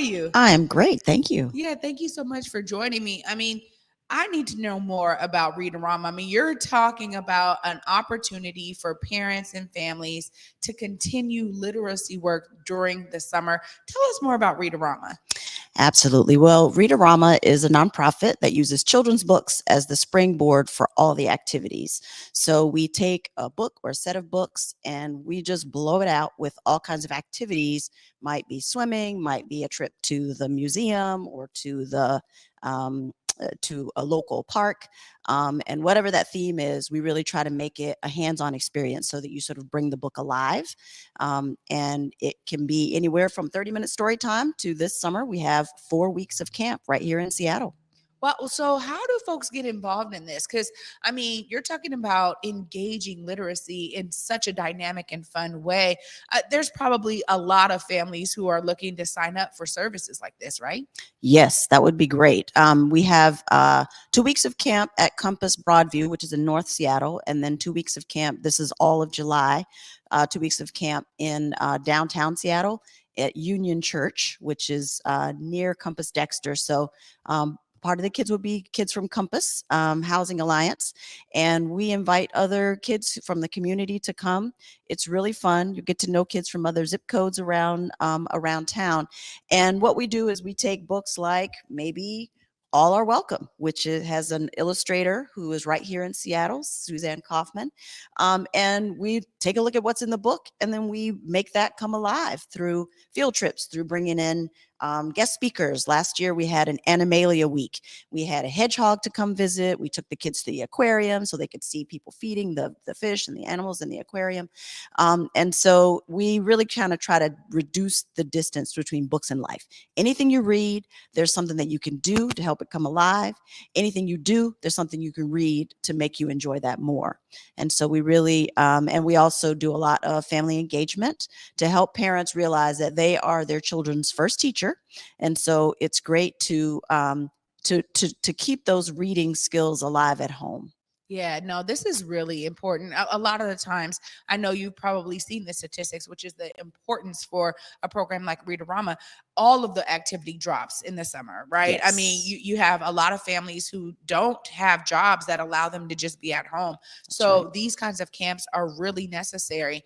you? I am great. Thank you. Yeah, thank you so much for joining me. I mean, I need to know more about Read-A-Rama. I mean, you're talking about an opportunity for parents and families to continue literacy work during the summer. Tell us more about Read-A-Rama. Absolutely. Well, Read-A-Rama is a nonprofit that uses children's books as the springboard for all the activities. So we take a book or a set of books and we just blow it out with all kinds of activities. Might be swimming, might be a trip to the museum or to a local park. And whatever that theme is, we really try to make it a hands-on experience so that you sort of bring the book alive. And it can be anywhere from 30-minute story time to this summer. We have 4 weeks of camp right here in Seattle. Well, so how do folks get involved in this? Because, I mean, you're talking about engaging literacy in such a dynamic and fun way. There's probably a lot of families who are looking to sign up for services like this, right? Yes, that would be great. We have 2 weeks of camp at Compass Broadview, which is in North Seattle, and then 2 weeks of camp. This is all of July. 2 weeks of camp in downtown Seattle at Union Church, which is near Compass Dexter. So part of the kids will be kids from Compass Housing Alliance, and we invite other kids from the community to come. It's really fun. You get to know kids from other zip codes around town. And what we do is we take books like maybe All Are Welcome, which has an illustrator who is right here in Seattle, Suzanne Kaufman. And we take a look at what's in the book, and then we make that come alive through field trips, through bringing in guest speakers. Last year, we had an Animalia week. We had a hedgehog to come visit. We took the kids to the aquarium so they could see people feeding the fish and the animals in the aquarium. And so we really kind of try to reduce the distance between books and life. Anything you read, there's something that you can do to help it come alive. Anything you do, there's something you can read to make you enjoy that more. And so we really, and we also do a lot of family engagement to help parents realize that they are their children's first teacher. And so it's great to keep those reading skills alive at home. Yeah, no, this is really important. A lot of the times, I know you've probably seen the statistics, which is the importance for a program like Read-A-Rama. All of the activity drops in the summer, right? I mean, Yes. you have a lot of families who don't have jobs that allow them to just be at home. That's So right. these kinds of camps are really necessary.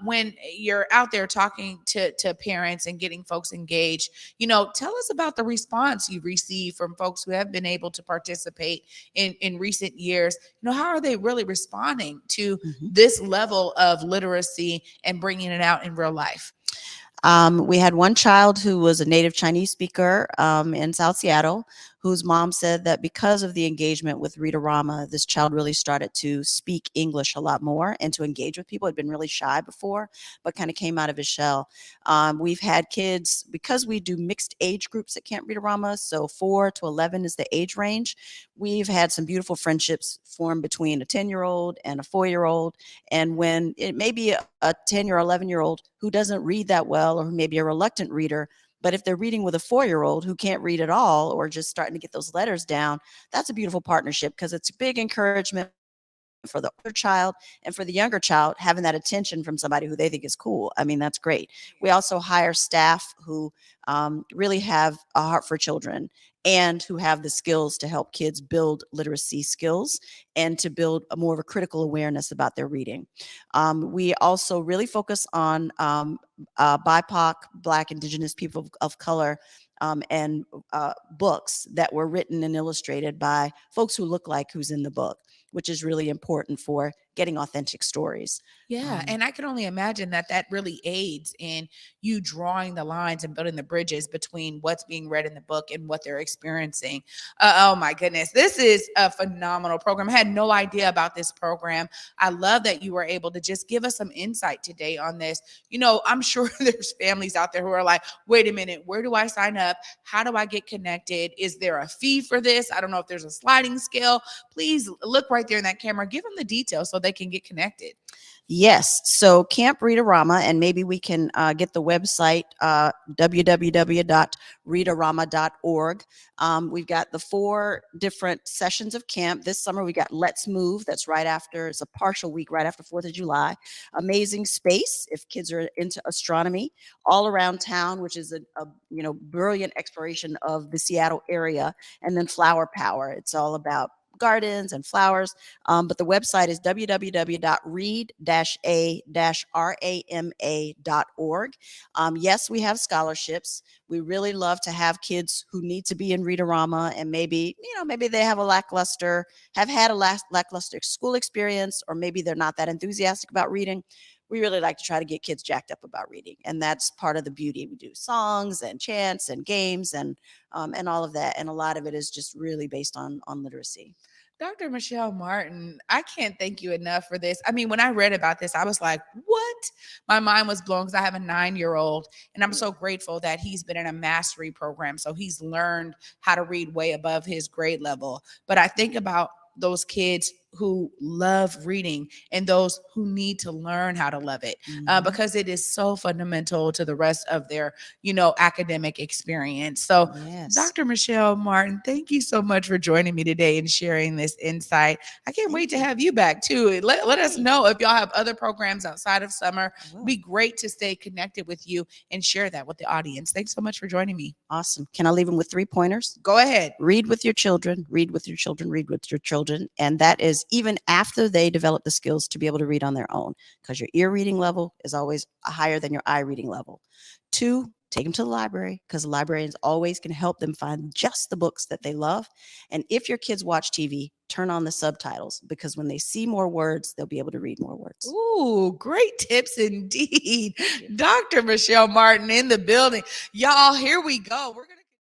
When you're out there talking to parents and getting folks engaged, tell us about the response you've received from folks who have been able to participate in recent years. How are they really responding to Mhm. this level of literacy and bringing it out in real life? We had one child who was a native Chinese speaker in South Seattle, whose mom said that because of the engagement with Read-A-Rama, this child really started to speak English a lot more and to engage with people. Had been really shy before, but kind of came out of his shell. We've had kids, because we do mixed age groups at Camp Read-A-Rama, so 4 to 11 is the age range. We've had some beautiful friendships form between a 10-year-old and a 4-year-old. And when it may be a 10 or 11-year-old who doesn't read that well, or who may be a reluctant reader, but if they're reading with a 4-year-old who can't read at all, or just starting to get those letters down, that's a beautiful partnership, because it's a big encouragement for the older child, and for the younger child, having that attention from somebody who they think is cool. I mean, that's great. We also hire staff who really have a heart for children and who have the skills to help kids build literacy skills and to build a more of a critical awareness about their reading. We also really focus on BIPOC, Black, Indigenous people of color, and books that were written and illustrated by folks who look like who's in the book, which is really important for getting authentic stories. Yeah, and I can only imagine that really aids in you drawing the lines and building the bridges between what's being read in the book and what they're experiencing. Oh my goodness, this is a phenomenal program. I had no idea about this program. I love that you were able to just give us some insight today on this. I'm sure there's families out there who are like, wait a minute, where do I sign up? How do I get connected? Is there a fee for this? I don't know if there's a sliding scale. Please look right there in that camera. Give them the details so they can get connected. Yes. So Camp Read-A-Rama, and maybe we can get the website, www.readarama.org. We've got the 4 different sessions of camp. This summer we got Let's Move. That's right after, it's a partial week right after 4th of July. Amazing Space, if kids are into astronomy. All Around Town, which is a brilliant exploration of the Seattle area. And then Flower Power. It's all about gardens and flowers. But the website is www.read-a-rama.org. Yes, we have scholarships. We really love to have kids who need to be in Read-A-Rama, and maybe they have had a lackluster school experience, or maybe they're not that enthusiastic about reading. We really like to try to get kids jacked up about reading, and that's part of the beauty. We do songs and chants and games and all of that, and a lot of it is just really based on literacy. Dr. Michelle Martin, I can't thank you enough for this. I mean, when I read about this, I was like, what? My mind was blown because I have a 9-year-old, and I'm so grateful that he's been in a mastery program. So he's learned how to read way above his grade level. But I think about those kids who love reading and those who need to learn how to love it, because it is so fundamental to the rest of their, academic experience. So, Yes. Dr. Michelle Martin, thank you so much for joining me today and sharing this insight. I can't wait to have you back too. Let us know if y'all have other programs outside of summer. It'd be great to stay connected with you and share that with the audience. Thanks so much for joining me. Awesome. Can I leave them with 3 pointers? Go ahead. Read with your children, read with your children, read with your children. And that is even after they develop the skills to be able to read on their own, because your ear reading level is always higher than your eye reading level. 2, take them to the library, because librarians always can help them find just the books that they love. And if your kids watch TV, turn on the subtitles, because when they see more words, they'll be able to read more words. Ooh, great tips indeed. Dr. Michelle Martin in the building. Y'all, here we go. We're going to